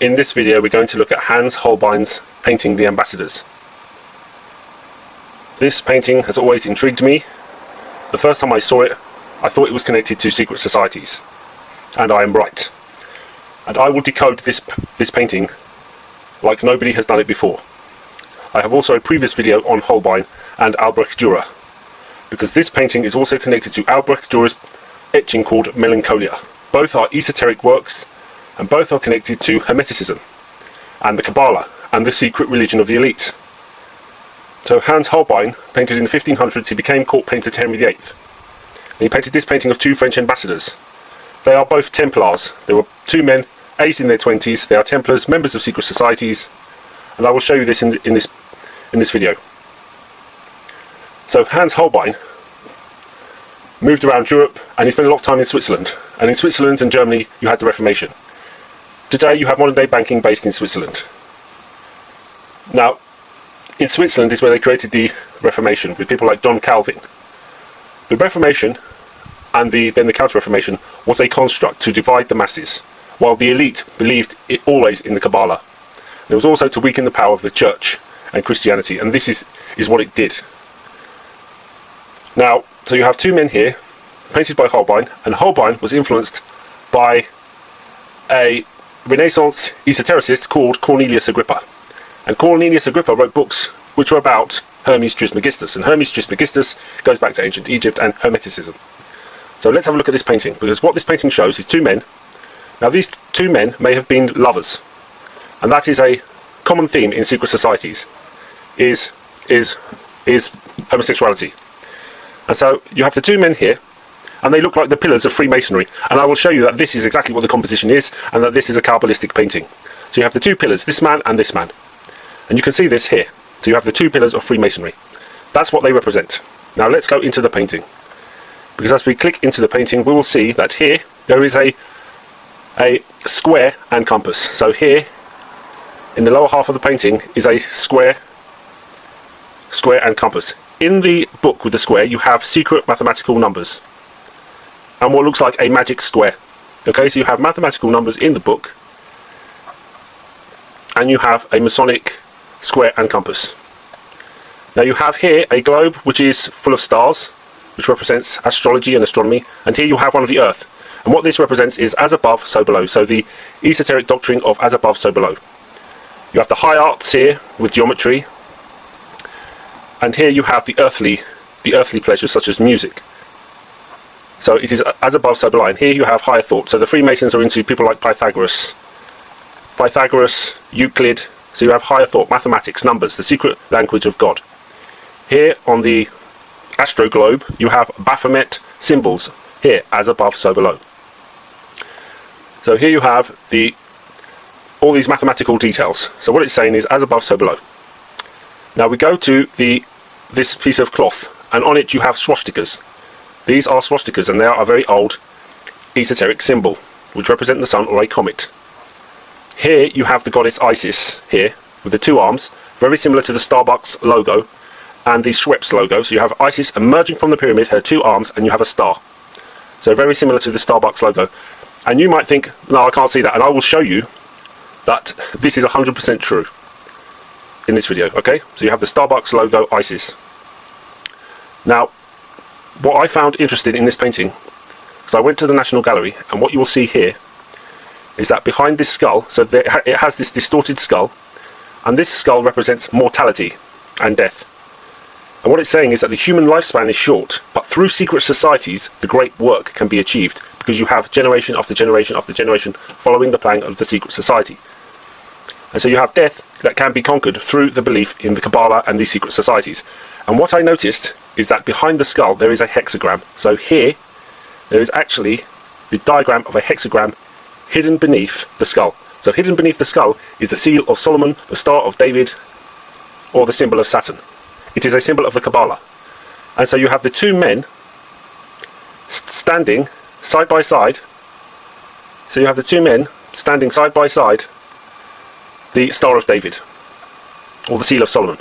In this video we're going to look at Hans Holbein's painting The Ambassadors. This painting has always intrigued me. The first time I saw it, I thought it was connected to secret societies. And I am right. And I will decode this painting like nobody has done it before. I have also a previous video on Holbein and Albrecht Dürer, because this painting is also connected to Albrecht Dürer's etching called Melancholia. Both are esoteric works, and both are connected to Hermeticism and the Kabbalah and the secret religion of the elite. So Hans Holbein painted in the 1500s. He became court painter to Henry VIII. And he painted this painting of two French ambassadors. They are both Templars. They were two men aged in their 20s. They are Templars, members of secret societies, and I will show you this in this video. So Hans Holbein moved around Europe, and he spent a lot of time in Switzerland. And in Switzerland and Germany you had the Reformation. Today you have modern day banking based in Switzerland. Now, in Switzerland is where they created the Reformation with people like John Calvin. The Reformation and then the Counter-Reformation was a construct to divide the masses, while the elite believed always in the Kabbalah. It was also to weaken the power of the church and Christianity, and this is what it did. Now, so you have two men here, painted by Holbein, and Holbein was influenced by a Renaissance esotericist called Cornelius Agrippa. And Cornelius Agrippa wrote books which were about Hermes Trismegistus, and Hermes Trismegistus goes back to ancient Egypt and Hermeticism. So let's have a look at this painting, because what this painting shows is two men. Now these two men may have been lovers, and that is a common theme in secret societies, is homosexuality. And so you have the two men here, and they look like the pillars of Freemasonry, and I will show you that this is exactly what the composition is, and that this is a Kabbalistic painting. So you have the two pillars, this man and this man, and you can see this here. So you have the two pillars of Freemasonry. That's what they represent. Now let's go into the painting, because as we click into the painting we will see that here there is a square and compass. So here in the lower half of the painting is a square and compass. In the book with the square you have secret mathematical numbers and what looks like a magic square. Okay, so you have mathematical numbers in the book, and you have a Masonic square and compass. Now you have here a globe which is full of stars, which represents astrology and astronomy, and here you have one of the earth, and what this represents is as above so below, so the esoteric doctrine of as above so below. You have the high arts here with geometry, and here you have the earthly pleasures such as music. So it is as above so below, and here you have higher thought. So the Freemasons are into people like Pythagoras, Euclid. So you have higher thought, mathematics, numbers, the secret language of God. Here on the astro globe you have Baphomet symbols, here as above so below. So here you have all these mathematical details. So what it's saying is as above so below. Now we go to this piece of cloth, and on it you have swastikas. These are swastikas, and they are a very old esoteric symbol which represent the sun or a comet. Here you have the goddess Isis here with the two arms, very similar to the Starbucks logo and the Schweppes logo. So you have Isis emerging from the pyramid, her two arms, and you have a star. So very similar to the Starbucks logo. And you might think, no, I can't see that, and I will show you that this is 100% true in this video. Okay, so you have the Starbucks logo, Isis. Now what I found interesting in this painting, because I went to the National Gallery, and what you will see here is that behind this skull, so it has this distorted skull, and this skull represents mortality and death. And what it's saying is that the human lifespan is short, but through secret societies the great work can be achieved, because you have generation after generation after generation following the plan of the secret society. And so you have death that can be conquered through the belief in the Kabbalah and these secret societies. And what I noticed is that behind the skull there is a hexagram. So here there is actually the diagram of a hexagram hidden beneath the skull. So hidden beneath the skull is the seal of Solomon, the Star of David, or the symbol of Saturn. It is a symbol of the Kabbalah. And so you have the two men standing side by side. So you have the two men standing side by side the Star of David, or the seal of Solomon.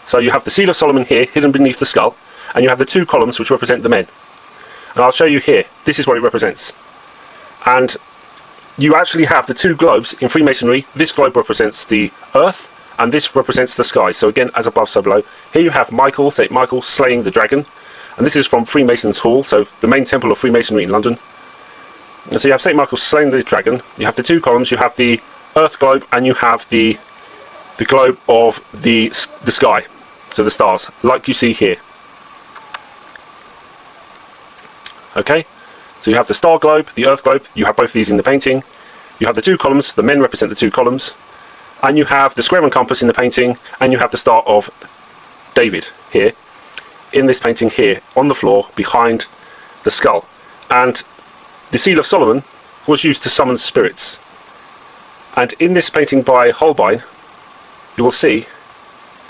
So you have the seal of Solomon here hidden beneath the skull, and you have the two columns which represent the men. And I'll show you here, this is what it represents. And you actually have the two globes in Freemasonry. This globe represents the earth, and this represents the sky. So again, as above, so below. Here you have Michael, St. Michael, slaying the dragon. And this is from Freemasons' Hall, so the main temple of Freemasonry in London. And so you have St. Michael slaying the dragon. You have the two columns. You have the earth globe, and you have the globe of the sky. So the stars, like you see here. Okay? So you have the star globe, the earth globe. You have both these in the painting. You have the two columns. The men represent the two columns. And you have the square and compass in the painting. And you have the Star of David here. In this painting here, on the floor, behind the skull. And the Seal of Solomon was used to summon spirits. And in this painting by Holbein, you will see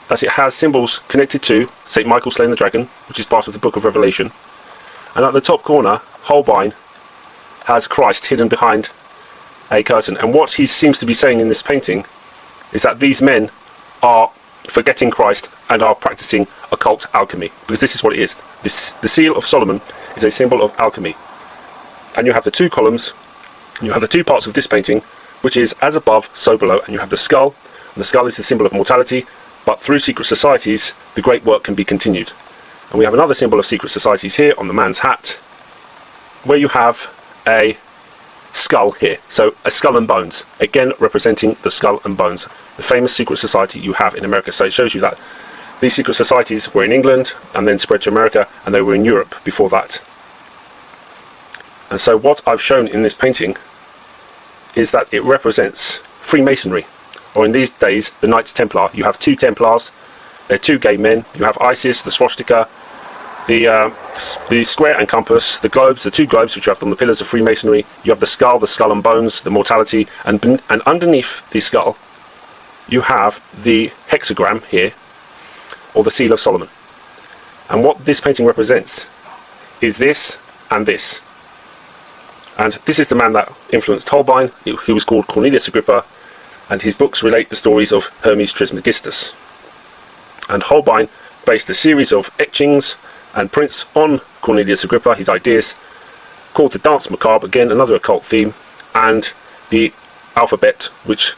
that it has symbols connected to St. Michael slaying the dragon, which is part of the Book of Revelation. And at the top corner, Holbein has Christ hidden behind a curtain. And what he seems to be saying in this painting is that these men are forgetting Christ and are practicing occult alchemy. Because this is what it is. The Seal of Solomon is a symbol of alchemy. And you have the two columns, and you have the two parts of this painting, which is as above, so below. And you have the skull. And the skull is the symbol of mortality. But through secret societies, the great work can be continued. And we have another symbol of secret societies here on the man's hat, where you have a skull here. So a skull and bones, again representing the skull and bones, the famous secret society you have in America. So it shows you that these secret societies were in England and then spread to America, and they were in Europe before that. And so what I've shown in this painting is that it represents Freemasonry, or in these days the Knights Templar. You have two Templars. They're two gay men. You have Isis, the swastika, the square and compass, the globes, the two globes which you have on the pillars of Freemasonry. You have the skull and bones, the mortality, and underneath the skull you have the hexagram here, or the Seal of Solomon. And what this painting represents is this and this. And this is the man that influenced Holbein. He was called Cornelius Agrippa, and his books relate the stories of Hermes Trismegistus. And Holbein based a series of etchings and prints on Cornelius Agrippa, his ideas, called the Dance Macabre, again another occult theme, and the alphabet, which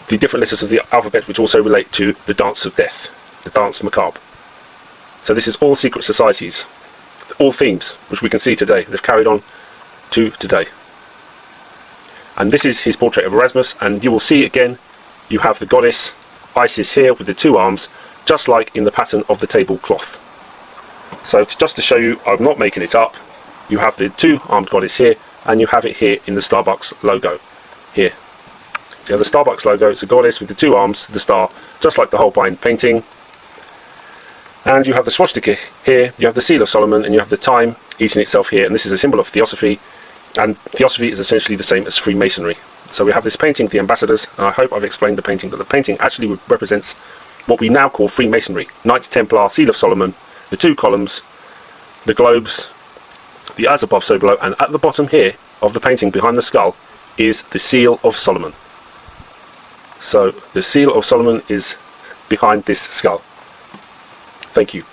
the different letters of the alphabet which also relate to the Dance of Death, the Dance Macabre. So this is all secret societies, all themes which we can see today. They've carried on to today. And this is his portrait of Erasmus, and you will see again you have the goddess Isis here with the two arms, just like in the pattern of the tablecloth. So just to show you, I'm not making it up, you have the two armed goddess here, and you have it here in the Starbucks logo here. So you have the Starbucks logo, it's a goddess with the two arms, the star, just like the Holbein painting. And you have the swastika here, you have the Seal of Solomon, and you have the time eating itself here, and this is a symbol of Theosophy, and Theosophy is essentially the same as Freemasonry. So we have this painting, the Ambassadors, and I hope I've explained the painting, but the painting actually represents what we now call Freemasonry. Knights Templar, Seal of Solomon, the two columns, the globes, the as above so below, and at the bottom here of the painting behind the skull is the Seal of Solomon. So the Seal of Solomon is behind this skull. Thank you.